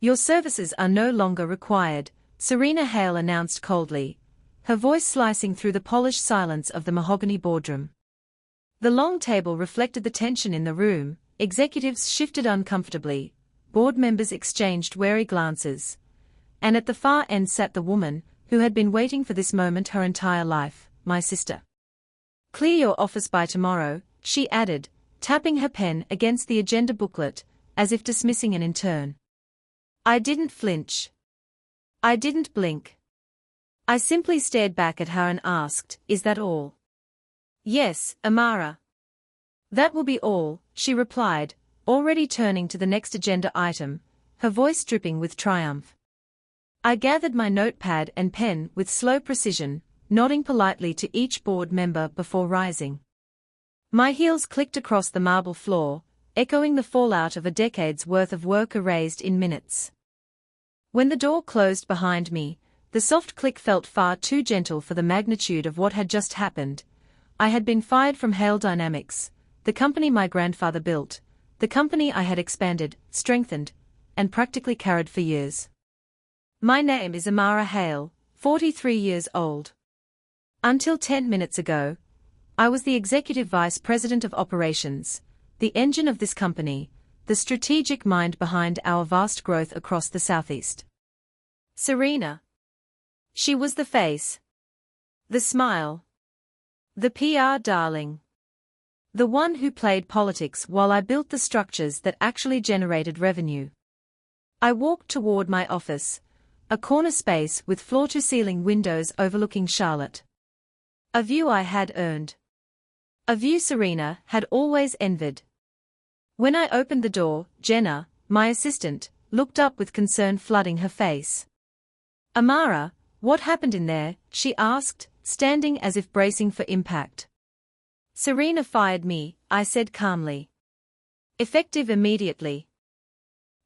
Your services are no longer required, Serena Hale announced coldly, her voice slicing through the polished silence of the mahogany boardroom. The long table reflected the tension in the room, executives shifted uncomfortably, board members exchanged wary glances. And at the far end sat the woman, who had been waiting for this moment her entire life, my sister. Clear your office by tomorrow, she added, tapping her pen against the agenda booklet, as if dismissing an intern. I didn't flinch. I didn't blink. I simply stared back at her and asked, is that all? Yes, Amara. That will be all, she replied, already turning to the next agenda item, her voice dripping with triumph. I gathered my notepad and pen with slow precision, nodding politely to each board member before rising. My heels clicked across the marble floor, echoing the fallout of a decade's worth of work erased in minutes. When the door closed behind me, the soft click felt far too gentle for the magnitude of what had just happened. I had been fired from Hale Dynamics, the company my grandfather built, the company I had expanded, strengthened, and practically carried for years. My name is Amara Hale, 43 years old. Until 10 minutes ago, I was the Executive Vice President of Operations, the engine of this company, the strategic mind behind our vast growth across the Southeast. Serena. She was the face. The smile. The PR darling. The one who played politics while I built the structures that actually generated revenue. I walked toward my office, a corner space with floor-to-ceiling windows overlooking Charlotte. A view I had earned. A view Serena had always envied. When I opened the door, Jenna, my assistant, looked up with concern flooding her face. Amara, what happened in there? She asked, standing as if bracing for impact. Serena fired me, I said calmly. Effective immediately.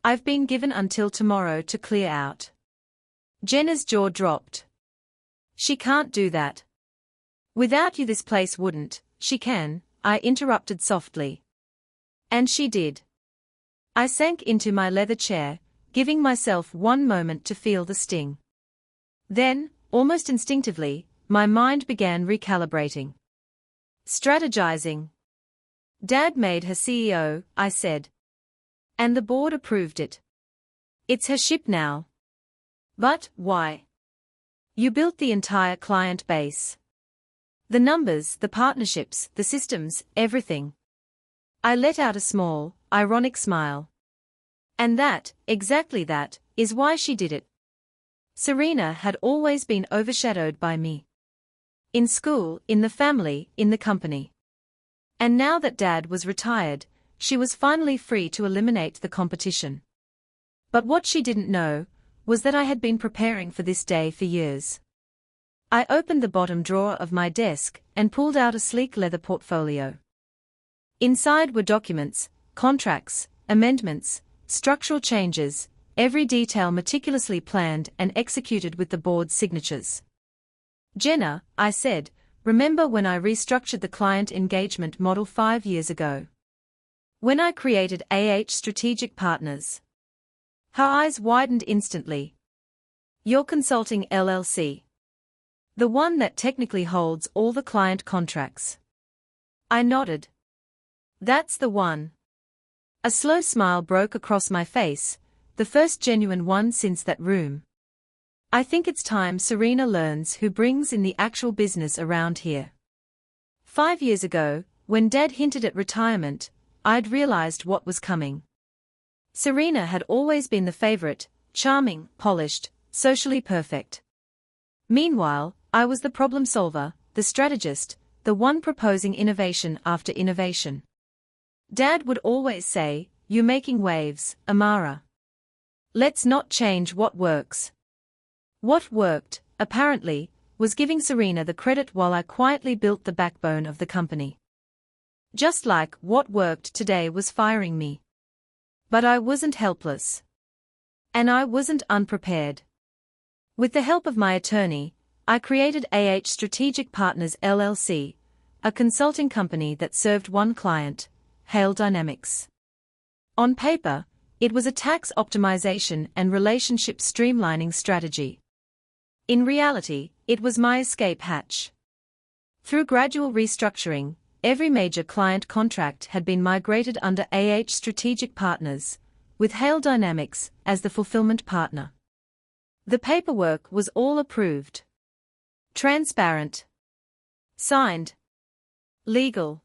I've been given until tomorrow to clear out. Jenna's jaw dropped. She can't do that. Without you this place wouldn't. She can, I interrupted softly. And she did. I sank into my leather chair, giving myself one moment to feel the sting. Then, almost instinctively, my mind began recalibrating. Strategizing. Dad made her CEO, I said. And the board approved it. It's her ship now. But, why? You built the entire client base. The numbers, the partnerships, the systems, everything. I let out a small, ironic smile. And that, exactly that, is why she did it. Serena had always been overshadowed by me. In school, in the family, in the company. And now that Dad was retired, she was finally free to eliminate the competition. But what she didn't know was that I had been preparing for this day for years. I opened the bottom drawer of my desk and pulled out a sleek leather portfolio. Inside were documents, contracts, amendments, structural changes, every detail meticulously planned and executed with the board's signatures. Jenna, I said, remember when I restructured the client engagement model 5 years ago? When I created Strategic Partners? Her eyes widened instantly. Your consulting LLC. The one that technically holds all the client contracts. I nodded. That's the one. A slow smile broke across my face, the first genuine one since that room. I think it's time Serena learns who brings in the actual business around here. 5 years ago, when Dad hinted at retirement, I'd realized what was coming. Serena had always been the favorite, charming, polished, socially perfect. Meanwhile, I was the problem solver, the strategist, the one proposing innovation after innovation. Dad would always say, "You're making waves, Amara. Let's not change what works." What worked, apparently, was giving Serena the credit while I quietly built the backbone of the company. Just like what worked today was firing me. But I wasn't helpless. And I wasn't unprepared. With the help of my attorney, I created Strategic Partners LLC, a consulting company that served one client, Hale Dynamics. On paper, It was a tax optimization and relationship streamlining strategy. In reality, it was my escape hatch. Through gradual restructuring, every major client contract had been migrated under Strategic Partners, with Hale Dynamics as the fulfillment partner. The paperwork was all approved. Transparent. Signed. Legal.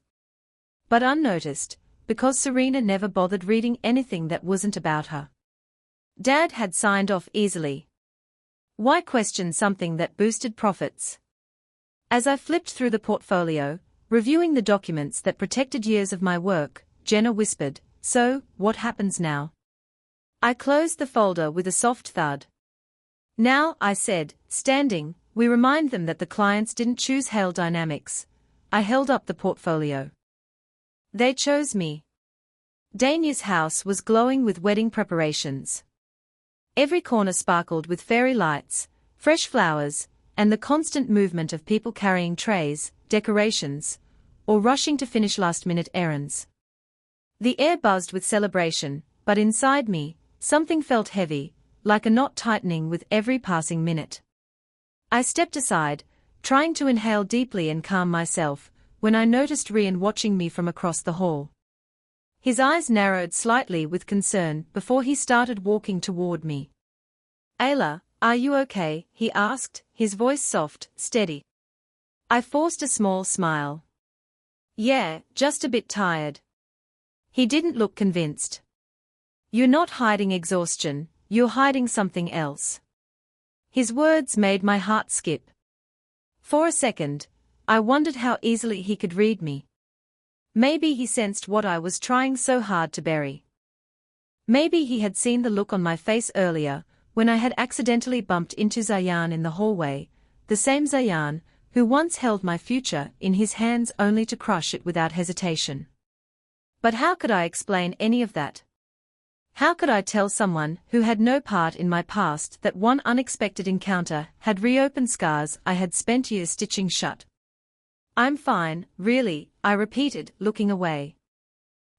But unnoticed, because Serena never bothered reading anything that wasn't about her. Dad had signed off easily. Why question something that boosted profits? As I flipped through the portfolio, reviewing the documents that protected years of my work, Jenna whispered, "So, what happens now?" I closed the folder with a soft thud. "Now," I said, standing, "we remind them that the clients didn't choose Hale Dynamics." I held up the portfolio. They chose me. Dania's house was glowing with wedding preparations. Every corner sparkled with fairy lights, fresh flowers, and the constant movement of people carrying trays, decorations, or rushing to finish last-minute errands. The air buzzed with celebration, but inside me, something felt heavy, like a knot tightening with every passing minute. I stepped aside, trying to inhale deeply and calm myself, when I noticed Ryan watching me from across the hall. His eyes narrowed slightly with concern before he started walking toward me. "Ayla, are you okay?" he asked, his voice soft, steady. I forced a small smile. "Yeah, just a bit tired." He didn't look convinced. "You're not hiding exhaustion, you're hiding something else." His words made my heart skip. For a second, I wondered how easily he could read me. Maybe he sensed what I was trying so hard to bury. Maybe he had seen the look on my face earlier, when I had accidentally bumped into Zayan in the hallway, the same Zayan who once held my future in his hands only to crush it without hesitation. But how could I explain any of that? How could I tell someone who had no part in my past that one unexpected encounter had reopened scars I had spent years stitching shut? "I'm fine, really," I repeated, looking away.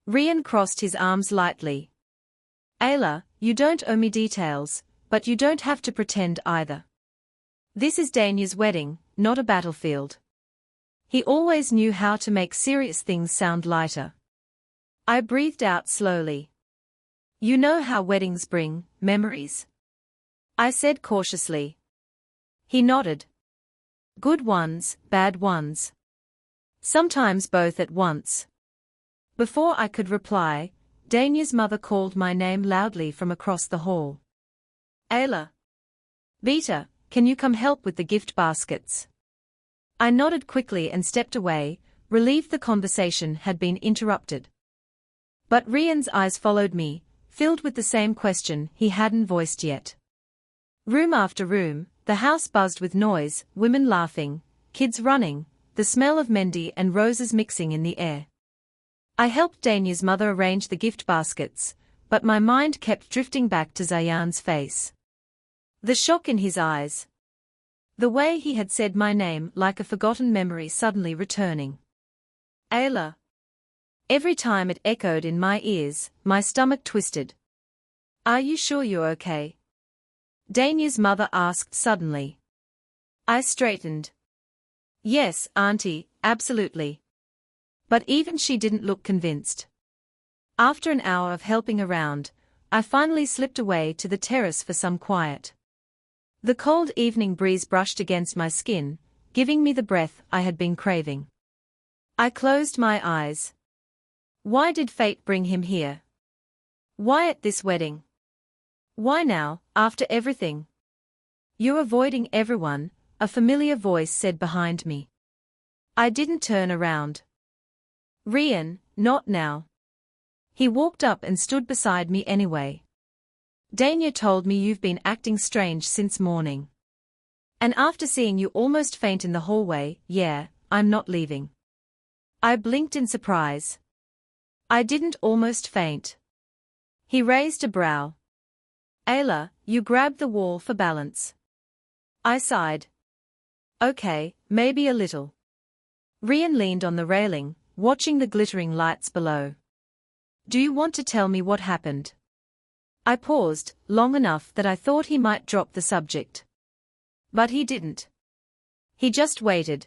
Ryan crossed his arms lightly. "Ayla, you don't owe me details, but you don't have to pretend either. This is Dania's wedding, not a battlefield." He always knew how to make serious things sound lighter. I breathed out slowly. "You know how weddings bring memories?" I said cautiously. He nodded. "Good ones, bad ones. Sometimes both at once." Before I could reply, Dania's mother called my name loudly from across the hall. "Ayla. Beta, can you come help with the gift baskets?" I nodded quickly and stepped away, relieved the conversation had been interrupted. But Ryan's eyes followed me, filled with the same question he hadn't voiced yet. Room after room, the house buzzed with noise, women laughing, kids running, the smell of mendi and roses mixing in the air. I helped Dania's mother arrange the gift baskets, but my mind kept drifting back to Zayan's face. The shock in his eyes. The way he had said my name like a forgotten memory suddenly returning. "Ayla." Every time it echoed in my ears, my stomach twisted. "Are you sure you're okay?" Dania's mother asked suddenly. I straightened. "Yes, Auntie, absolutely." But even she didn't look convinced. After an hour of helping around, I finally slipped away to the terrace for some quiet. The cold evening breeze brushed against my skin, giving me the breath I had been craving. I closed my eyes. Why did fate bring him here? Why at this wedding? Why now, after everything? "You're avoiding everyone," a familiar voice said behind me. I didn't turn around. "Ryan, not now." He walked up and stood beside me anyway. "Dania told me you've been acting strange since morning. And after seeing you almost faint in the hallway, yeah, I'm not leaving." I blinked in surprise. "I didn't almost faint." He raised a brow. "Ayla, you grabbed the wall for balance." I sighed. "Okay, maybe a little." Ryan leaned on the railing, watching the glittering lights below. "Do you want to tell me what happened?" I paused, long enough that I thought he might drop the subject. But he didn't. He just waited.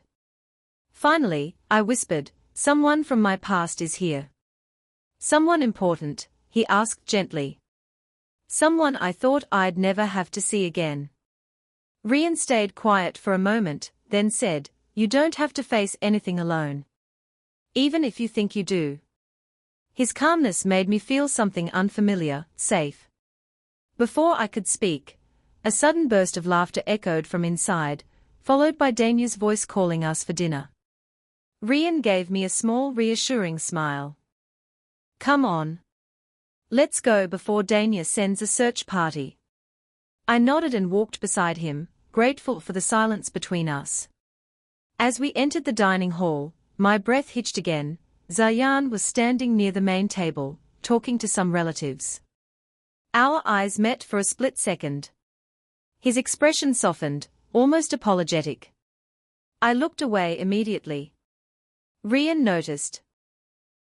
Finally, I whispered, "Someone from my past is here." "Someone important?" he asked gently. "Someone I thought I'd never have to see again." Rian stayed quiet for a moment, then said, "You don't have to face anything alone. Even if you think you do." His calmness made me feel something unfamiliar, safe. Before I could speak, a sudden burst of laughter echoed from inside, followed by Danya's voice calling us for dinner. Rian gave me a small reassuring smile. "Come on. Let's go before Danya sends a search party." I nodded and walked beside him, grateful for the silence between us. As we entered the dining hall, my breath hitched again. Zayan was standing near the main table, talking to some relatives. Our eyes met for a split second. His expression softened, almost apologetic. I looked away immediately. Rian noticed.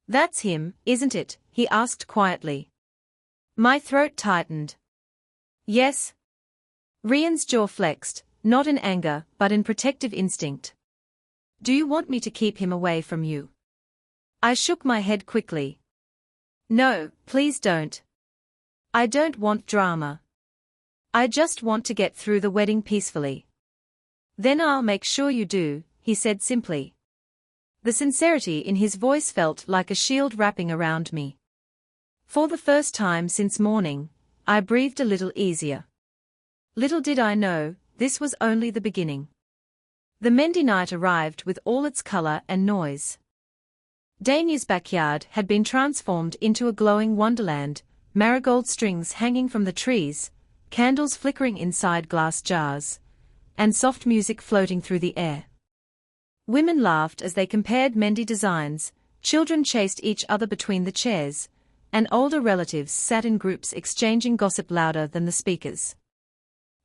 "That's him, isn't it?" he asked quietly. My throat tightened. "Yes." Rian's jaw flexed, not in anger, but in protective instinct. "Do you want me to keep him away from you?" I shook my head quickly. "No, please don't. I don't want drama. I just want to get through the wedding peacefully." "Then I'll make sure you do," he said simply. The sincerity in his voice felt like a shield wrapping around me. For the first time since morning, I breathed a little easier. Little did I know, this was only the beginning. The Mendy night arrived with all its color and noise. Danya's backyard had been transformed into a glowing wonderland, marigold strings hanging from the trees, candles flickering inside glass jars, and soft music floating through the air. Women laughed as they compared Mendy designs, children chased each other between the chairs, and older relatives sat in groups exchanging gossip louder than the speakers.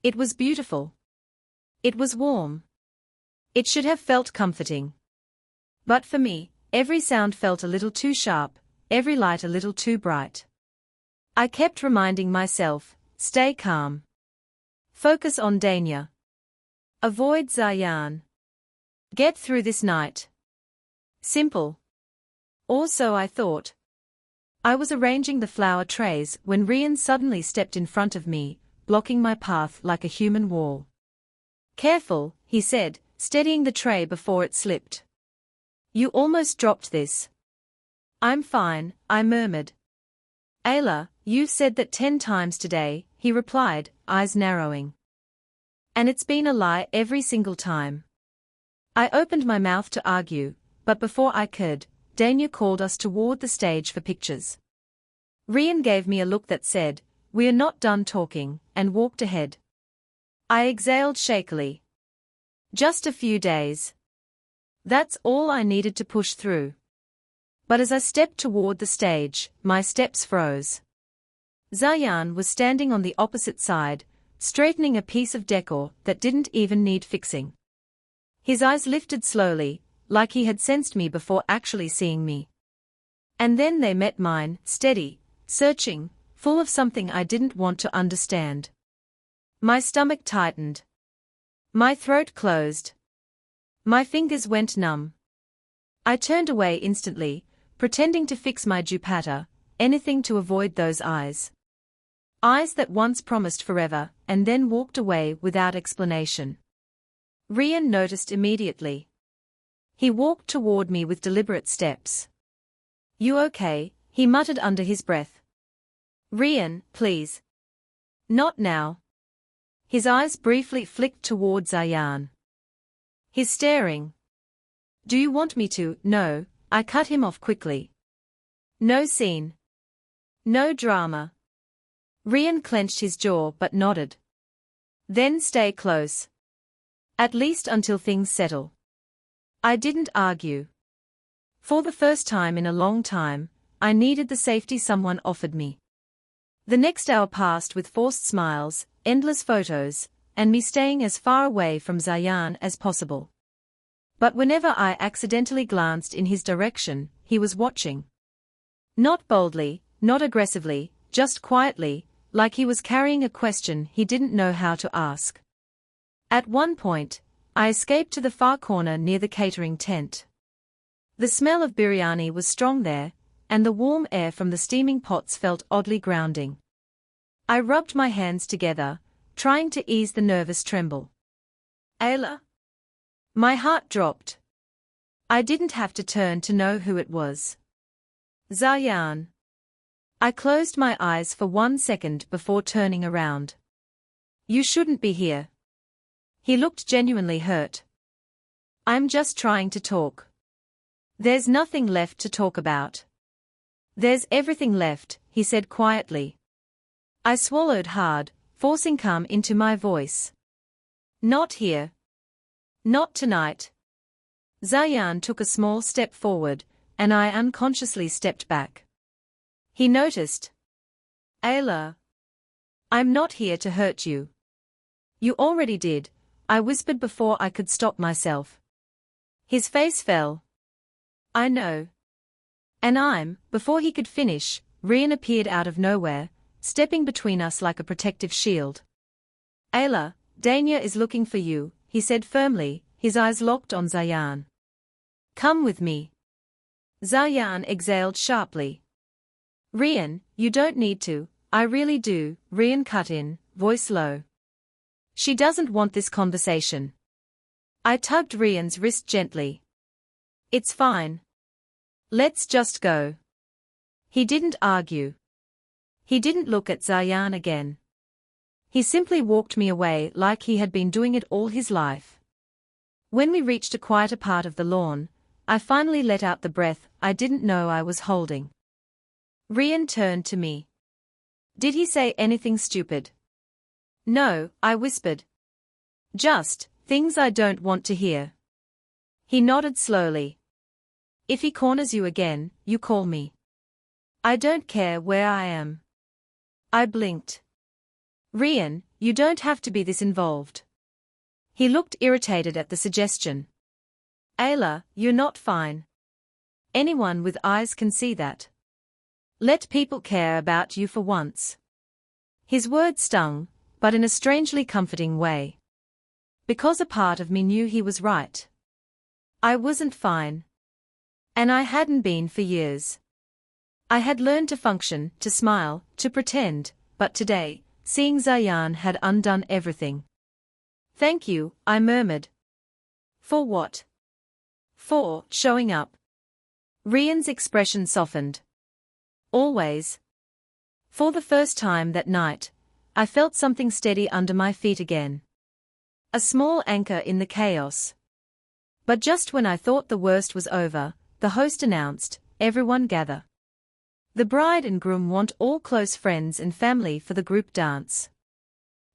It was beautiful. It was warm. It should have felt comforting. But for me, every sound felt a little too sharp, every light a little too bright. I kept reminding myself, stay calm. Focus on Danya. Avoid Zayan. Get through this night. Simple. Or so I thought. I was arranging the flower trays when Rian suddenly stepped in front of me, blocking my path like a human wall. "Careful," he said, steadying the tray before it slipped. "You almost dropped this." "I'm fine," I murmured. "Ayla, you've said that 10 times today," he replied, eyes narrowing. "And it's been a lie every single time." I opened my mouth to argue, but before I could, Danya called us toward the stage for pictures. Rian gave me a look that said, "We're not done talking," and walked ahead. I exhaled shakily. Just a few days. That's all I needed to push through. But as I stepped toward the stage, my steps froze. Zayan was standing on the opposite side, straightening a piece of decor that didn't even need fixing. His eyes lifted slowly, like he had sensed me before actually seeing me. And then they met mine, steady, searching, full of something I didn't want to understand. My stomach tightened. My throat closed. My fingers went numb. I turned away instantly, pretending to fix my dupatta, anything to avoid those eyes. Eyes that once promised forever, and then walked away without explanation. Rian noticed immediately. He walked toward me with deliberate steps. "You okay?" he muttered under his breath. "Rian, please. Not now." His eyes briefly flicked toward Zayan. "He's staring." "Do you want me to?" "No," I cut him off quickly. "No scene. No drama." Rian clenched his jaw but nodded. "Then stay close. At least until things settle." I didn't argue. For the first time in a long time, I needed the safety someone offered me. The next hour passed with forced smiles, endless photos, and me staying as far away from Zayan as possible. But whenever I accidentally glanced in his direction, he was watching. Not boldly, not aggressively, just quietly, like he was carrying a question he didn't know how to ask. At one point, I escaped to the far corner near the catering tent. The smell of biryani was strong there, and the warm air from the steaming pots felt oddly grounding. I rubbed my hands together, trying to ease the nervous tremble. Ayla? My heart dropped. I didn't have to turn to know who it was. Zayan. I closed my eyes for 1 second before turning around. You shouldn't be here. He looked genuinely hurt. I'm just trying to talk. There's nothing left to talk about. There's everything left, he said quietly. I swallowed hard, forcing calm into my voice. Not here. Not tonight. Zayan took a small step forward, and I unconsciously stepped back. He noticed. Ayla. I'm not here to hurt you. You already did, I whispered before I could stop myself. His face fell. I know. And before he could finish, Rian appeared out of nowhere, stepping between us like a protective shield. Ayla, Dania is looking for you, he said firmly, his eyes locked on Zayan. Come with me. Zayan exhaled sharply. Rian, you don't need to, I really do, Rian cut in, voice low. She doesn't want this conversation. I tugged Rian's wrist gently. It's fine. Let's just go. He didn't argue. He didn't look at Zayan again. He simply walked me away like he had been doing it all his life. When we reached a quieter part of the lawn, I finally let out the breath I didn't know I was holding. Rian turned to me. Did he say anything stupid? No, I whispered. Just, things I don't want to hear. He nodded slowly. If he corners you again, you call me. I don't care where I am. I blinked. Rian, you don't have to be this involved. He looked irritated at the suggestion. Ayla, you're not fine. Anyone with eyes can see that. Let people care about you for once. His words stung, but in a strangely comforting way. Because a part of me knew he was right. I wasn't fine. And I hadn't been for years. I had learned to function, to smile, to pretend, but today, seeing Zayan had undone everything. Thank you, I murmured. For what? For showing up. Rian's expression softened. Always. For the first time that night, I felt something steady under my feet again. A small anchor in the chaos. But just when I thought the worst was over, the host announced, everyone gather. The bride and groom want all close friends and family for the group dance.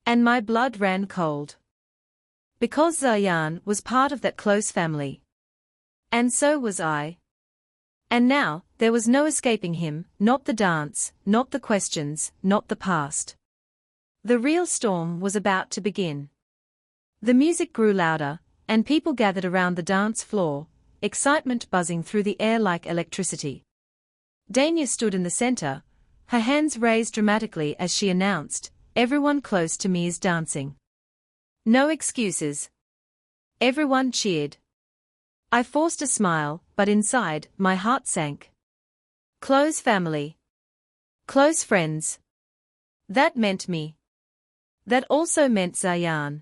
And my blood ran cold. Because Zayan was part of that close family. And so was I. And now, there was no escaping him, not the dance, not the questions, not the past. The real storm was about to begin. The music grew louder, and people gathered around the dance floor, excitement buzzing through the air like electricity. Dania stood in the center, her hands raised dramatically as she announced, everyone close to me is dancing. No excuses. Everyone cheered. I forced a smile, but inside, my heart sank. Close family. Close friends. That meant me. That also meant Zayan.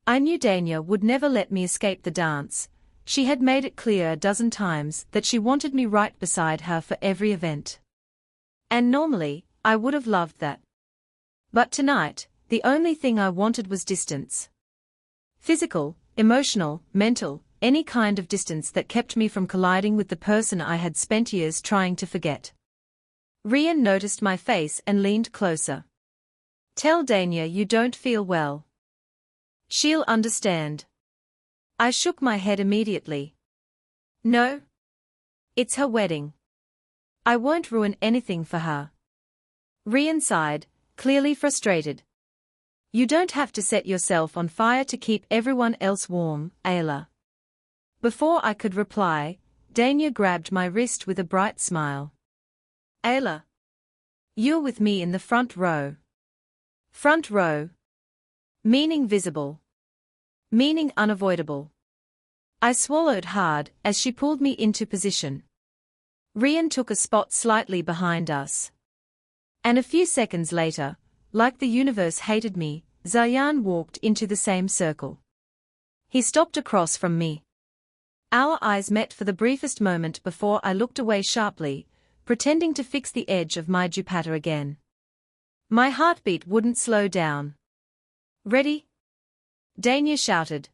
I knew Dania would never let me escape the dance. She had made it clear a dozen times that she wanted me right beside her for every event. And normally, I would have loved that. But tonight, the only thing I wanted was distance. Physical, emotional, mental, any kind of distance that kept me from colliding with the person I had spent years trying to forget. Rian noticed my face and leaned closer. Tell Dania you don't feel well. She'll understand. I shook my head immediately. No. It's her wedding. I won't ruin anything for her. Rian sighed, clearly frustrated. You don't have to set yourself on fire to keep everyone else warm, Ayla. Before I could reply, Dania grabbed my wrist with a bright smile. Ayla. You're with me in the front row. Front row. Meaning visible. Meaning unavoidable. I swallowed hard as she pulled me into position. Rian took a spot slightly behind us. And a few seconds later, like the universe hated me, Zayan walked into the same circle. He stopped across from me. Our eyes met for the briefest moment before I looked away sharply, pretending to fix the edge of my dupatta again. My heartbeat wouldn't slow down. Ready? Dania shouted.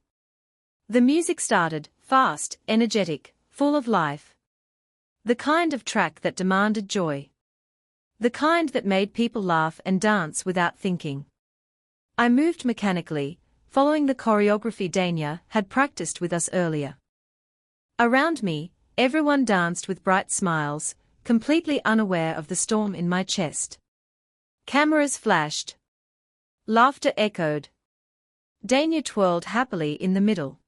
The music started, fast, energetic, full of life. The kind of track that demanded joy. The kind that made people laugh and dance without thinking. I moved mechanically, following the choreography Dania had practiced with us earlier. Around me, everyone danced with bright smiles, completely unaware of the storm in my chest. Cameras flashed. Laughter echoed. Dania twirled happily in the middle.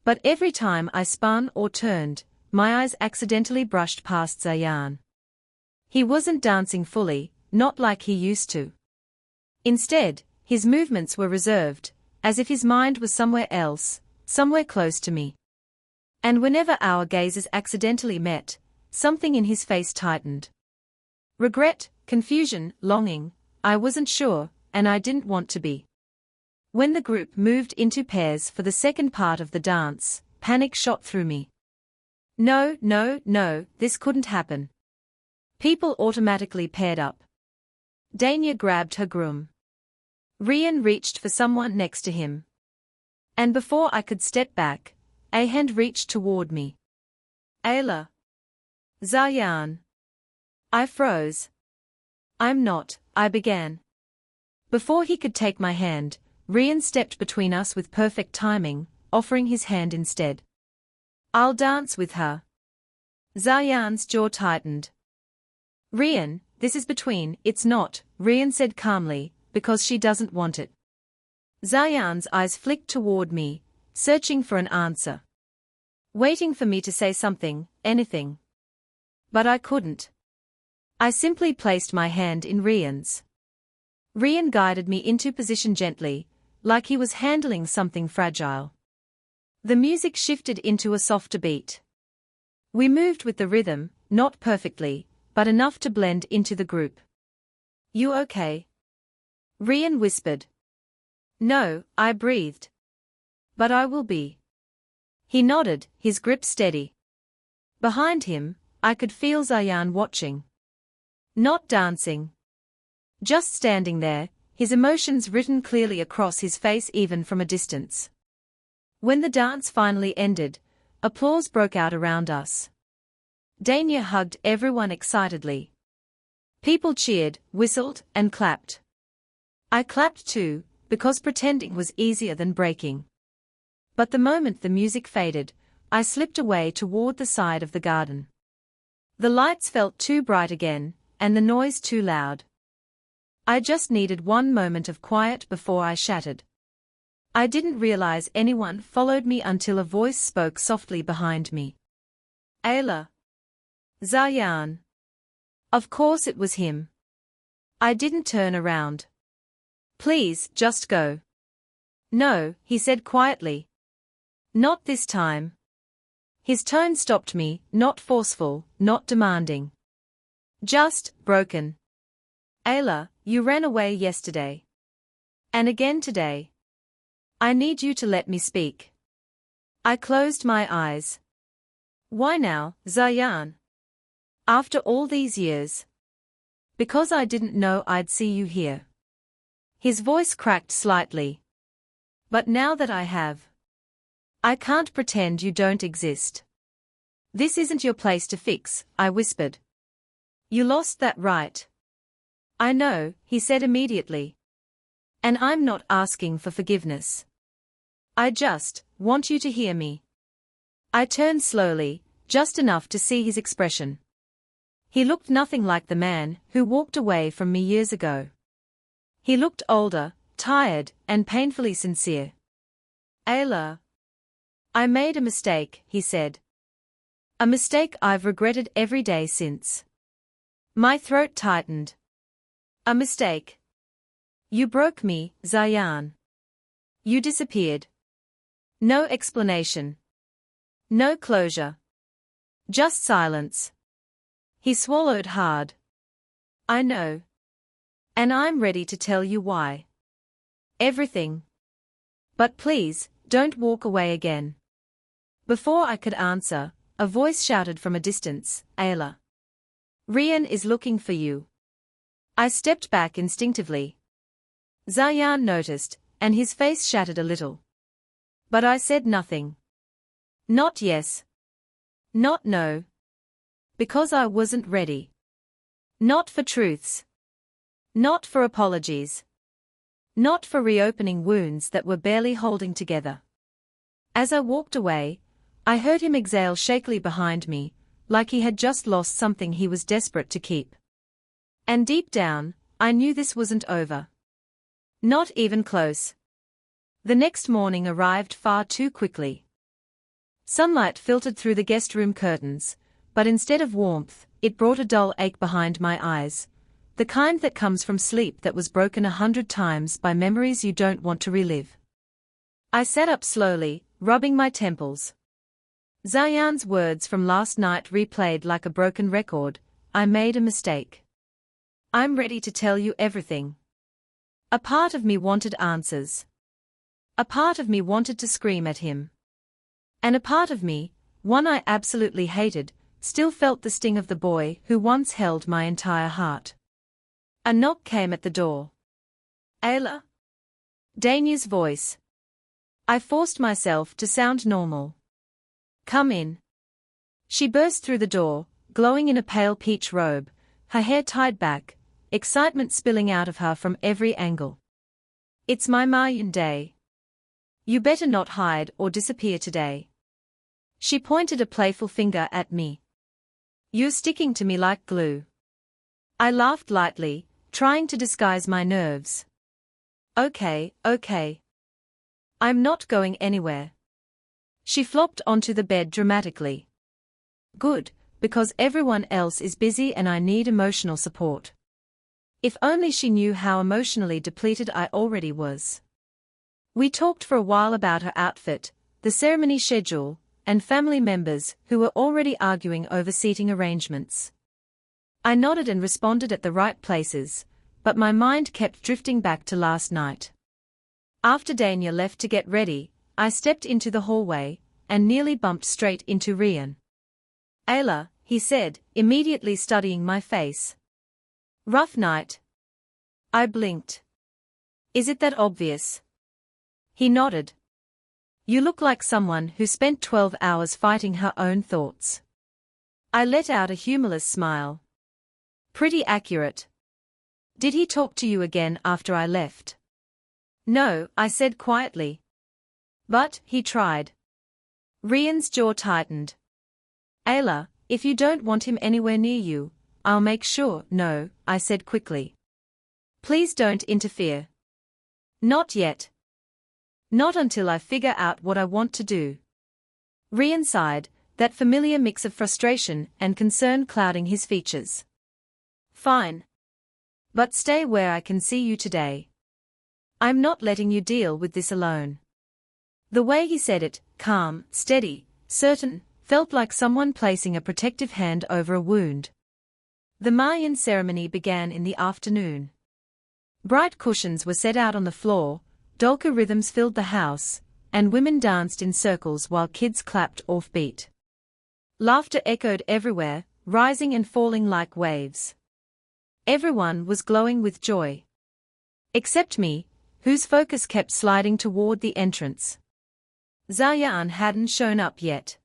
But every time I spun or turned, my eyes accidentally brushed past Zayan. He wasn't dancing fully, not like he used to. Instead, his movements were reserved, as if his mind was somewhere else, somewhere close to me. And whenever our gazes accidentally met, something in his face tightened. Regret, confusion, longing, I wasn't sure, and I didn't want to be. When the group moved into pairs for the second part of the dance, panic shot through me. No, this couldn't happen. People automatically paired up. Dania grabbed her groom. Rian reached for someone next to him. And before I could step back, a hand reached toward me. Ayla. Zayan. I froze. I'm not, I began. Before he could take my hand, Rian stepped between us with perfect timing, offering his hand instead. I'll dance with her. Zayan's jaw tightened. Rian, this is between, it's not, Rian said calmly, because she doesn't want it. Zayan's eyes flicked toward me, searching for an answer. Waiting for me to say something, anything. But I couldn't. I simply placed my hand in Rian's. Rian guided me into position gently, like he was handling something fragile. The music shifted into a softer beat. We moved with the rhythm, not perfectly, but enough to blend into the group. You okay? Rian whispered. No, I breathed. But I will be. He nodded, his grip steady. Behind him, I could feel Zayan watching. Not dancing. Just standing there, his emotions written clearly across his face even from a distance. When the dance finally ended, applause broke out around us. Dania hugged everyone excitedly. People cheered, whistled, and clapped. I clapped too, because pretending was easier than breaking. But the moment the music faded, I slipped away toward the side of the garden. The lights felt too bright again, and the noise too loud. I just needed one moment of quiet before I shattered. I didn't realize anyone followed me until a voice spoke softly behind me. Ayla. Zayan. Of course it was him. I didn't turn around. Please, just go. No, he said quietly. Not this time. His tone stopped me, not forceful, not demanding. Just, broken. Ayla, you ran away yesterday. And again today. I need you to let me speak. I closed my eyes. Why now, Zayan? After all these years? Because I didn't know I'd see you here. His voice cracked slightly. But now that I have, I can't pretend you don't exist. This isn't your place to fix, I whispered. You lost that right. I know, he said immediately. And I'm not asking for forgiveness. I just want you to hear me. I turned slowly, just enough to see his expression. He looked nothing like the man who walked away from me years ago. He looked older, tired, and painfully sincere. Ayla. I made a mistake, he said. A mistake I've regretted every day since. My throat tightened. A mistake. You broke me, Zayan. You disappeared. No explanation. No closure. Just silence. He swallowed hard. I know. And I'm ready to tell you why. Everything. But please, don't walk away again. Before I could answer, a voice shouted from a distance, Ayla. Rian is looking for you. I stepped back instinctively. Zayan noticed, and his face shattered a little. But I said nothing. Not yes. Not no. Because I wasn't ready. Not for truths. Not for apologies. Not for reopening wounds that were barely holding together. As I walked away, I heard him exhale shakily behind me, like he had just lost something he was desperate to keep. And deep down, I knew this wasn't over. Not even close. The next morning arrived far too quickly. Sunlight filtered through the guest room curtains, but instead of warmth, it brought a dull ache behind my eyes, the kind that comes from sleep that was broken 100 times by memories you don't want to relive. I sat up slowly, rubbing my temples. Zayan's words from last night replayed like a broken record. I made a mistake. I'm ready to tell you everything. A part of me wanted answers. A part of me wanted to scream at him. And a part of me, one I absolutely hated, still felt the sting of the boy who once held my entire heart. A knock came at the door. Ayla? Danya's voice. I forced myself to sound normal. Come in. She burst through the door, glowing in a pale peach robe, her hair tied back, excitement spilling out of her from every angle. It's my Mayan day. You better not hide or disappear today. She pointed a playful finger at me. You're sticking to me like glue. I laughed lightly, trying to disguise my nerves. Okay. I'm not going anywhere. She flopped onto the bed dramatically. Good, because everyone else is busy and I need emotional support. If only she knew how emotionally depleted I already was. We talked for a while about her outfit, the ceremony schedule, and family members who were already arguing over seating arrangements. I nodded and responded at the right places, but my mind kept drifting back to last night. After Dania left to get ready, I stepped into the hallway, and nearly bumped straight into Rian. Ayla, he said, immediately studying my face. Rough night. I blinked. Is it that obvious? He nodded. You look like someone who spent 12 hours fighting her own thoughts. I let out a humorless smile. Pretty accurate. Did he talk to you again after I left? No, I said quietly. But he tried. Rian's jaw tightened. Ayla, if you don't want him anywhere near you, I'll make sure. No, I said quickly. Please don't interfere. Not yet. Not until I figure out what I want to do. Rian sighed, that familiar mix of frustration and concern clouding his features. Fine. But stay where I can see you today. I'm not letting you deal with this alone. The way he said it, calm, steady, certain, felt like someone placing a protective hand over a wound. The Mayan ceremony began in the afternoon. Bright cushions were set out on the floor, dolka rhythms filled the house, and women danced in circles while kids clapped off-beat. Laughter echoed everywhere, rising and falling like waves. Everyone was glowing with joy. Except me, whose focus kept sliding toward the entrance. Zayan hadn't shown up yet.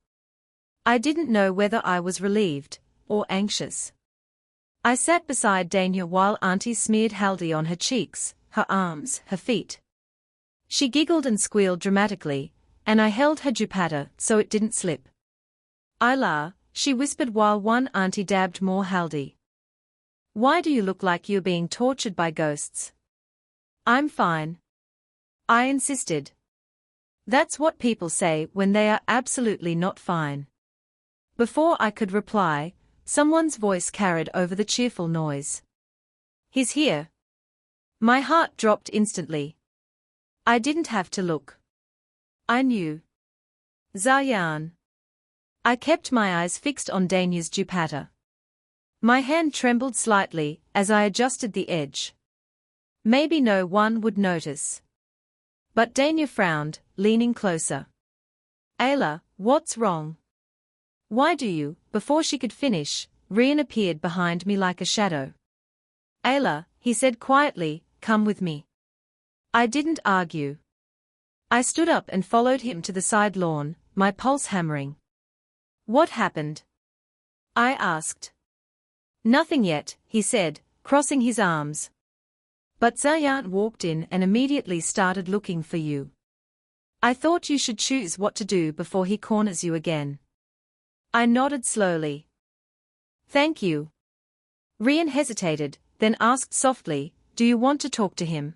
I didn't know whether I was relieved or anxious. I sat beside Dania while Auntie smeared haldi on her cheeks, her arms, her feet. She giggled and squealed dramatically, and I held her dupatta so it didn't slip. Ayla, she whispered while one auntie dabbed more haldi. Why do you look like you're being tortured by ghosts? I'm fine. I insisted. That's what people say when they are absolutely not fine. Before I could reply, someone's voice carried over the cheerful noise. He's here. My heart dropped instantly. I didn't have to look. I knew. Zayan. I kept my eyes fixed on Danya's dupatta. My hand trembled slightly as I adjusted the edge. Maybe no one would notice. But Danya frowned, leaning closer. Ayla, what's wrong? Why do you? Before she could finish, Zayan appeared behind me like a shadow. Ayla, he said quietly, come with me. I didn't argue. I stood up and followed him to the side lawn, my pulse hammering. What happened? I asked. Nothing yet, he said, crossing his arms. But Zayan walked in and immediately started looking for you. I thought you should choose what to do before he corners you again. I nodded slowly. Thank you. Zayan hesitated, then asked softly, do you want to talk to him?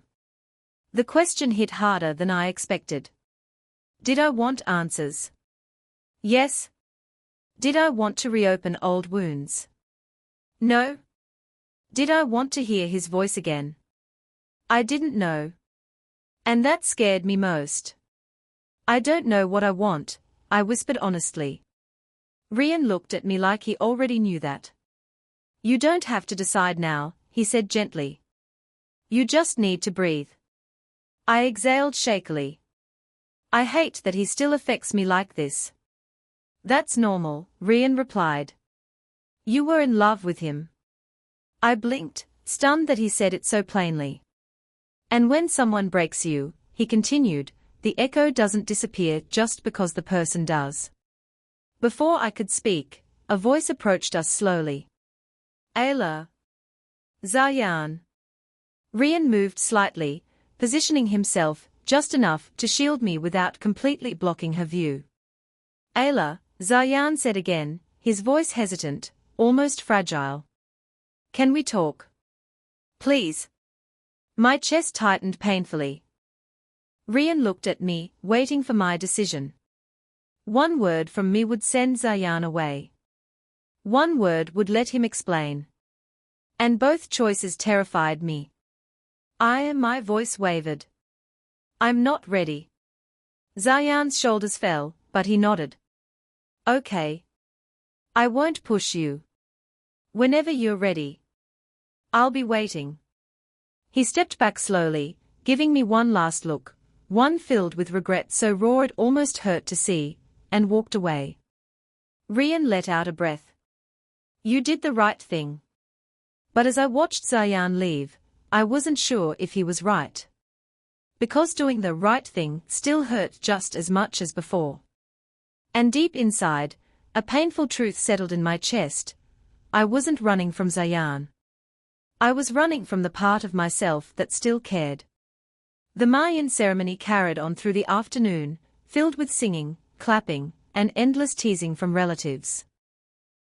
The question hit harder than I expected. Did I want answers? Yes. Did I want to reopen old wounds? No. Did I want to hear his voice again? I didn't know. And that scared me most. I don't know what I want, I whispered honestly. Zayan looked at me like he already knew that. You don't have to decide now, he said gently. You just need to breathe. I exhaled shakily. I hate that he still affects me like this. That's normal, Zayan replied. You were in love with him. I blinked, stunned that he said it so plainly. And when someone breaks you, he continued, the echo doesn't disappear just because the person does. Before I could speak, a voice approached us slowly. Ayla. Zayan. Zayan moved slightly, positioning himself just enough to shield me without completely blocking her view. Ayla, Zayan said again, his voice hesitant, almost fragile. Can we talk? Please. My chest tightened painfully. Zayan looked at me, waiting for my decision. One word from me would send Zayan away. One word would let him explain. And both choices terrified me. My voice wavered. I'm not ready. Zayan's shoulders fell, but he nodded. Okay. I won't push you. Whenever you're ready. I'll be waiting. He stepped back slowly, giving me one last look, one filled with regret so raw it almost hurt to see, and walked away. Zayan let out a breath. You did the right thing. But as I watched Zayan leave, I wasn't sure if he was right. Because doing the right thing still hurt just as much as before. And deep inside, a painful truth settled in my chest. I wasn't running from Zayan. I was running from the part of myself that still cared. The Mayan ceremony carried on through the afternoon, filled with singing, clapping, and endless teasing from relatives.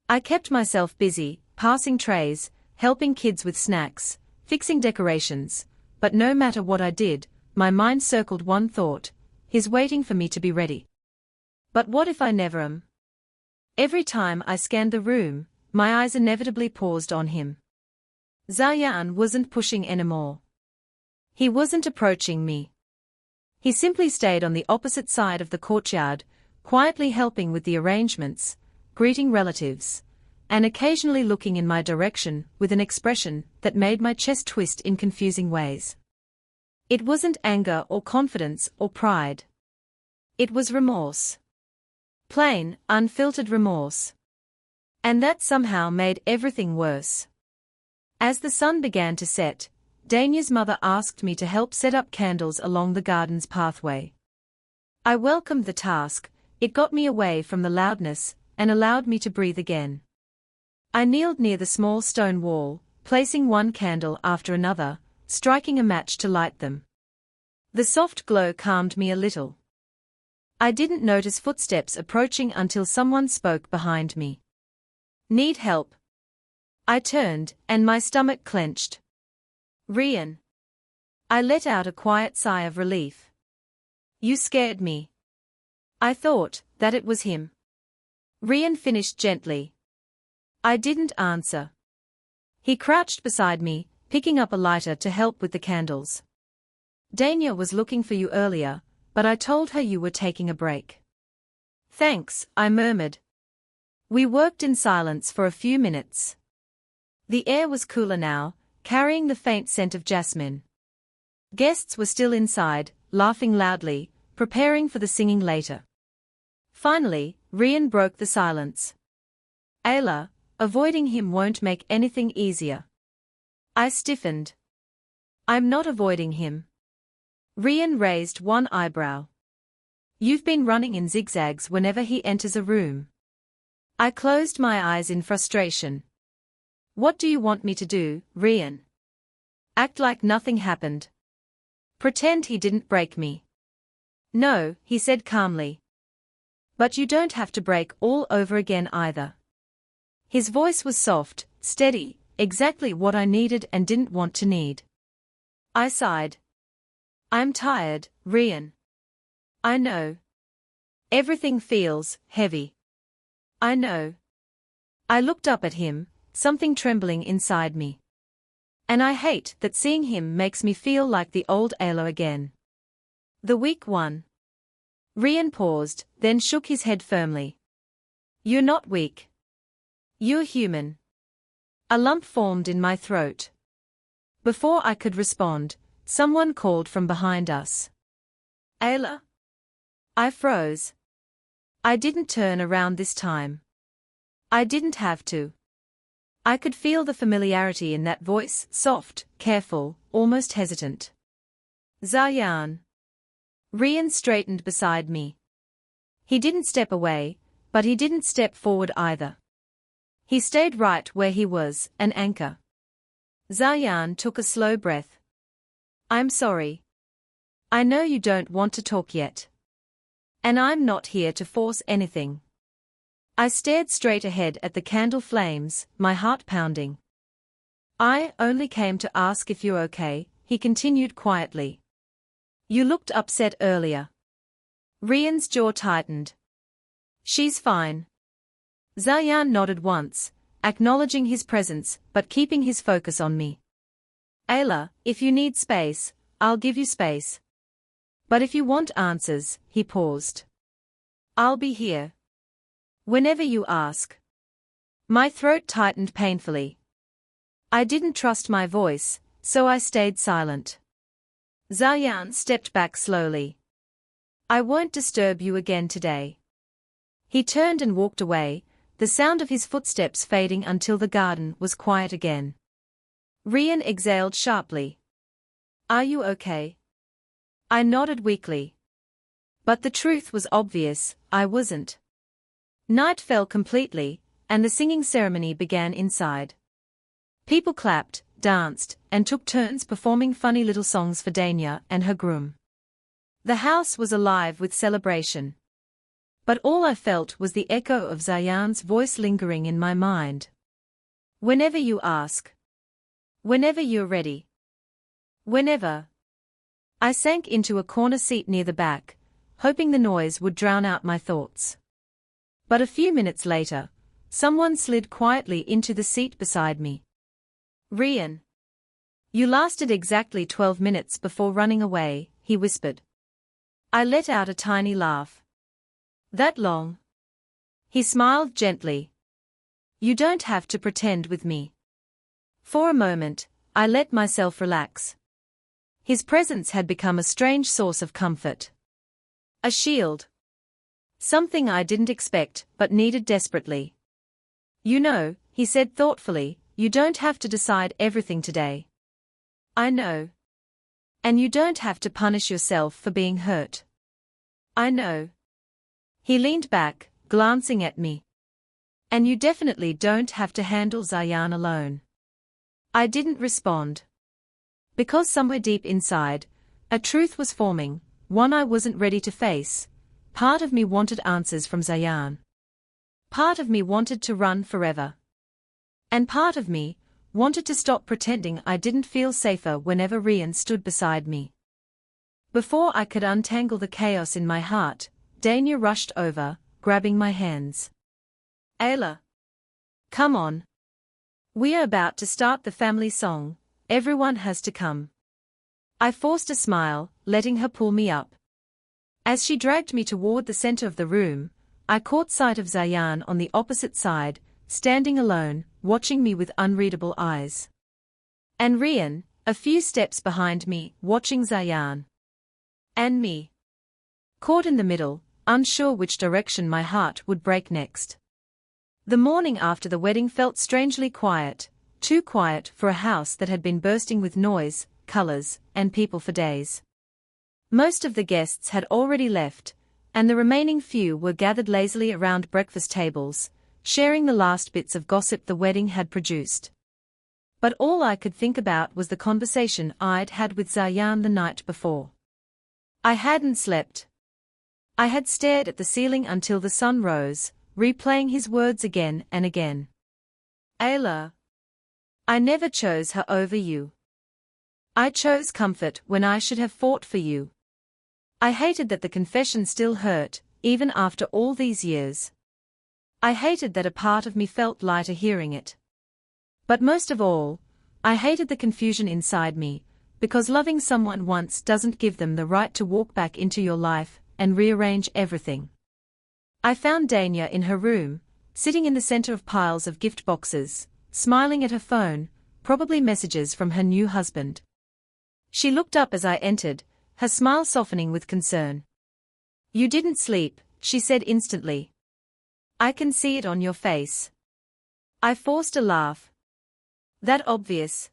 I kept myself busy, passing trays, helping kids with snacks, fixing decorations, but no matter what I did, my mind circled one thought: he's waiting for me to be ready. But what if I never am? Every time I scanned the room, my eyes inevitably paused on him. Zayan wasn't pushing anymore. He wasn't approaching me. He simply stayed on the opposite side of the courtyard, quietly helping with the arrangements, greeting relatives, and occasionally looking in my direction with an expression that made my chest twist in confusing ways. It wasn't anger or confidence or pride. It was remorse. Plain, unfiltered remorse. And that somehow made everything worse. As the sun began to set, Danya's mother asked me to help set up candles along the garden's pathway. I welcomed the task. It got me away from the loudness and allowed me to breathe again. I kneeled near the small stone wall, placing one candle after another, striking a match to light them. The soft glow calmed me a little. I didn't notice footsteps approaching until someone spoke behind me. Need help? I turned, and my stomach clenched. Zayan. I let out a quiet sigh of relief. You scared me. I thought that it was him. Zayan finished gently. I didn't answer. He crouched beside me, picking up a lighter to help with the candles. Dania was looking for you earlier, but I told her you were taking a break. Thanks, I murmured. We worked in silence for a few minutes. The air was cooler now, carrying the faint scent of jasmine. Guests were still inside, laughing loudly, preparing for the singing later. Finally, Rian broke the silence. Ayla, avoiding him won't make anything easier. I stiffened. I'm not avoiding him. Rian raised one eyebrow. You've been running in zigzags whenever he enters a room. I closed my eyes in frustration. What do you want me to do, Rian? Act like nothing happened. Pretend he didn't break me. No, he said calmly. But you don't have to break all over again either. His voice was soft, steady, exactly what I needed and didn't want to need. I sighed. I'm tired, Rian. I know. Everything feels heavy. I know. I looked up at him, something trembling inside me. And I hate that seeing him makes me feel like the old Ayla again. The weak one. Rian paused, then shook his head firmly. You're not weak. You're human. A lump formed in my throat. Before I could respond, someone called from behind us. Ayla? I froze. I didn't turn around this time. I didn't have to. I could feel the familiarity in that voice, soft, careful, almost hesitant. Zayan. Rian straightened beside me. He didn't step away, but he didn't step forward either. He stayed right where he was, an anchor. Zayan took a slow breath. I'm sorry. I know you don't want to talk yet. And I'm not here to force anything. I stared straight ahead at the candle flames, my heart pounding. I only came to ask if you're okay, he continued quietly. You looked upset earlier. Rian's jaw tightened. She's fine. Zayan nodded once, acknowledging his presence but keeping his focus on me. Ayla, if you need space, I'll give you space. But if you want answers, he paused. I'll be here. Whenever you ask. My throat tightened painfully. I didn't trust my voice, so I stayed silent. Zayan stepped back slowly. I won't disturb you again today. He turned and walked away, the sound of his footsteps fading until the garden was quiet again. Rian exhaled sharply. Are you okay? I nodded weakly. But the truth was obvious, I wasn't. Night fell completely, and the singing ceremony began inside. People clapped, danced, and took turns performing funny little songs for Dania and her groom. The house was alive with celebration. But all I felt was the echo of Zayan's voice lingering in my mind. Whenever you ask. Whenever you're ready. Whenever. I sank into a corner seat near the back, hoping the noise would drown out my thoughts. But a few minutes later, someone slid quietly into the seat beside me. Rian. You lasted exactly 12 minutes before running away, he whispered. I let out a tiny laugh. That long? He smiled gently. You don't have to pretend with me. For a moment, I let myself relax. His presence had become a strange source of comfort. A shield. Something I didn't expect but needed desperately. You know, he said thoughtfully, you don't have to decide everything today. I know. And you don't have to punish yourself for being hurt. I know. He leaned back, glancing at me. And you definitely don't have to handle Zayan alone. I didn't respond. Because somewhere deep inside, a truth was forming, one I wasn't ready to face. Part of me wanted answers from Zayan. Part of me wanted to run forever. And part of me wanted to stop pretending I didn't feel safer whenever Rian stood beside me. Before I could untangle the chaos in my heart, Dania rushed over, grabbing my hands. Ayla. Come on. We are about to start the family song, everyone has to come. I forced a smile, letting her pull me up. As she dragged me toward the center of the room, I caught sight of Zayan on the opposite side, standing alone, watching me with unreadable eyes. And Rian, a few steps behind me, watching Zayan. And me. Caught in the middle, unsure which direction my heart would break next. The morning after the wedding felt strangely quiet, too quiet for a house that had been bursting with noise, colors, and people for days. Most of the guests had already left, and the remaining few were gathered lazily around breakfast tables, sharing the last bits of gossip the wedding had produced. But all I could think about was the conversation I'd had with Zayan the night before. I hadn't slept. I had stared at the ceiling until the sun rose, replaying his words again and again. Ayla. I never chose her over you. I chose comfort when I should have fought for you. I hated that the confession still hurt, even after all these years. I hated that a part of me felt lighter hearing it. But most of all, I hated the confusion inside me, because loving someone once doesn't give them the right to walk back into your life and rearrange everything. I found Dania in her room, sitting in the center of piles of gift boxes, smiling at her phone, probably messages from her new husband. She looked up as I entered, her smile softening with concern. You didn't sleep, she said instantly. I can see it on your face. I forced a laugh. That obvious?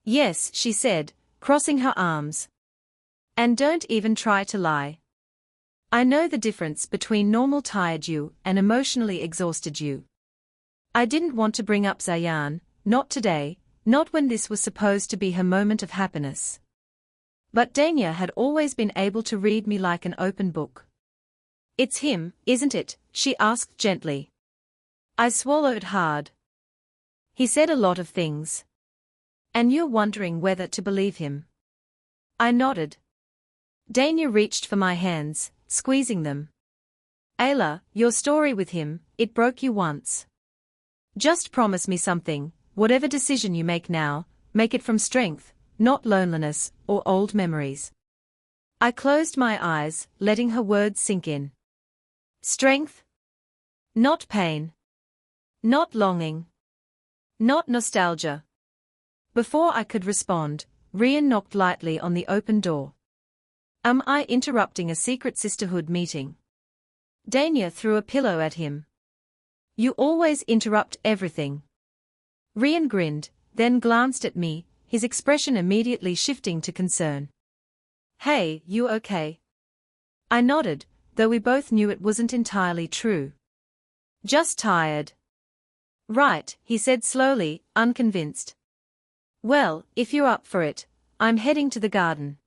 Yes, she said, crossing her arms. And don't even try to lie. I know the difference between normal tired you and emotionally exhausted you. I didn't want to bring up Zayan, not today, not when this was supposed to be her moment of happiness. But Dania had always been able to read me like an open book. It's him, isn't it? She asked gently. I swallowed hard. He said a lot of things. And you're wondering whether to believe him. I nodded. Dania reached for my hands, squeezing them. Ayla, your story with him, it broke you once. Just promise me something, whatever decision you make now, make it from strength, not loneliness or old memories. I closed my eyes, letting her words sink in. Strength? Not pain. Not longing. Not nostalgia. Before I could respond, Rian knocked lightly on the open door. Am I interrupting a secret sisterhood meeting? Dania threw a pillow at him. You always interrupt everything. Rian grinned, then glanced at me, his expression immediately shifting to concern. Hey, you okay? I nodded, though we both knew it wasn't entirely true. Just tired. Right, he said slowly, unconvinced. Well, if you're up for it, I'm heading to the garden.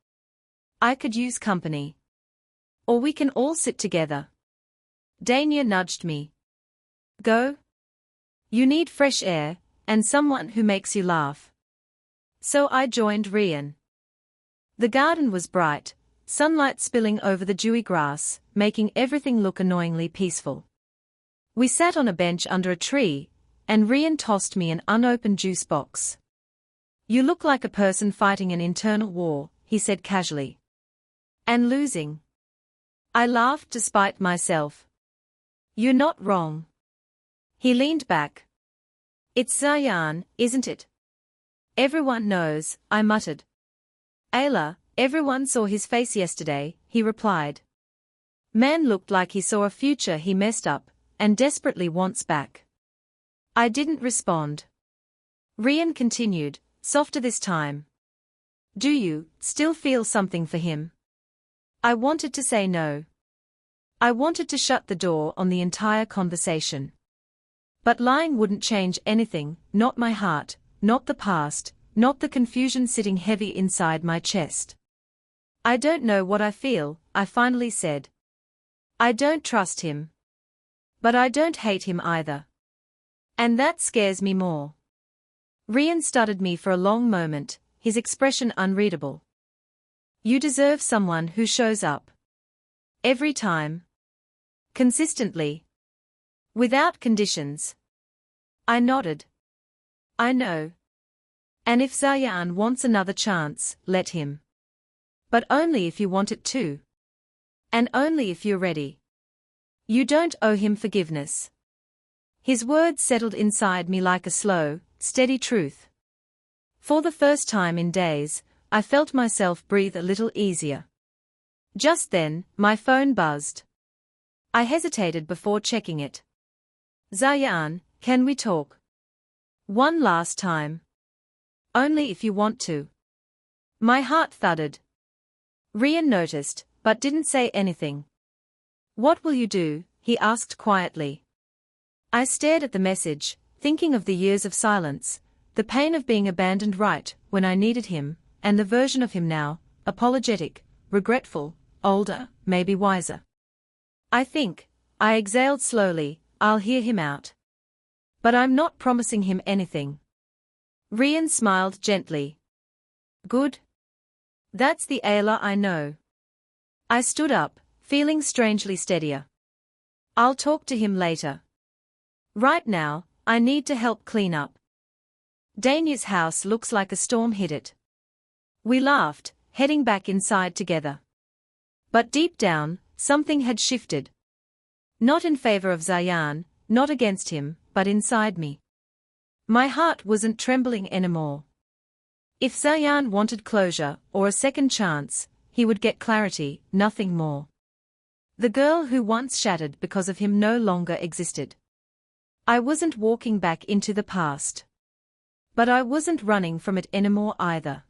I could use company. Or we can all sit together. Dania nudged me. Go? You need fresh air, and someone who makes you laugh. So I joined Rian. The garden was bright, sunlight spilling over the dewy grass, making everything look annoyingly peaceful. We sat on a bench under a tree, and Rian tossed me an unopened juice box. You look like a person fighting an internal war, he said casually. And losing. I laughed despite myself. You're not wrong. He leaned back. It's Zayan, isn't it? Everyone knows, I muttered. Ayla, everyone saw his face yesterday, he replied. Man looked like he saw a future he messed up, and desperately wants back. I didn't respond. Rian continued, softer this time. Do you still feel something for him? I wanted to say no. I wanted to shut the door on the entire conversation. But lying wouldn't change anything, not my heart, not the past, not the confusion sitting heavy inside my chest. I don't know what I feel, I finally said. I don't trust him. But I don't hate him either. And that scares me more. Rian studied me for a long moment, his expression unreadable. You deserve someone who shows up. Every time. Consistently. Without conditions. I nodded. I know. And if Zayan wants another chance, let him. But only if you want it too. And only if you're ready. You don't owe him forgiveness. His words settled inside me like a slow, steady truth. For the first time in days, I felt myself breathe a little easier. Just then, my phone buzzed. I hesitated before checking it. Zayan, can we talk? One last time. Only if you want to. My heart thudded. Rian noticed, but didn't say anything. What will you do? He asked quietly. I stared at the message, thinking of the years of silence, the pain of being abandoned right when I needed him, and the version of him now, apologetic, regretful, older, maybe wiser. I exhaled slowly, I'll hear him out. But I'm not promising him anything. Rian smiled gently. Good. That's the Ayla I know. I stood up, feeling strangely steadier. I'll talk to him later. Right now, I need to help clean up. Dania's house looks like a storm hit it. We laughed, heading back inside together. But deep down, something had shifted. Not in favor of Zayan, not against him, but inside me. My heart wasn't trembling anymore. If Zayan wanted closure or a second chance, he would get clarity, nothing more. The girl who once shattered because of him no longer existed. I wasn't walking back into the past. But I wasn't running from it anymore either.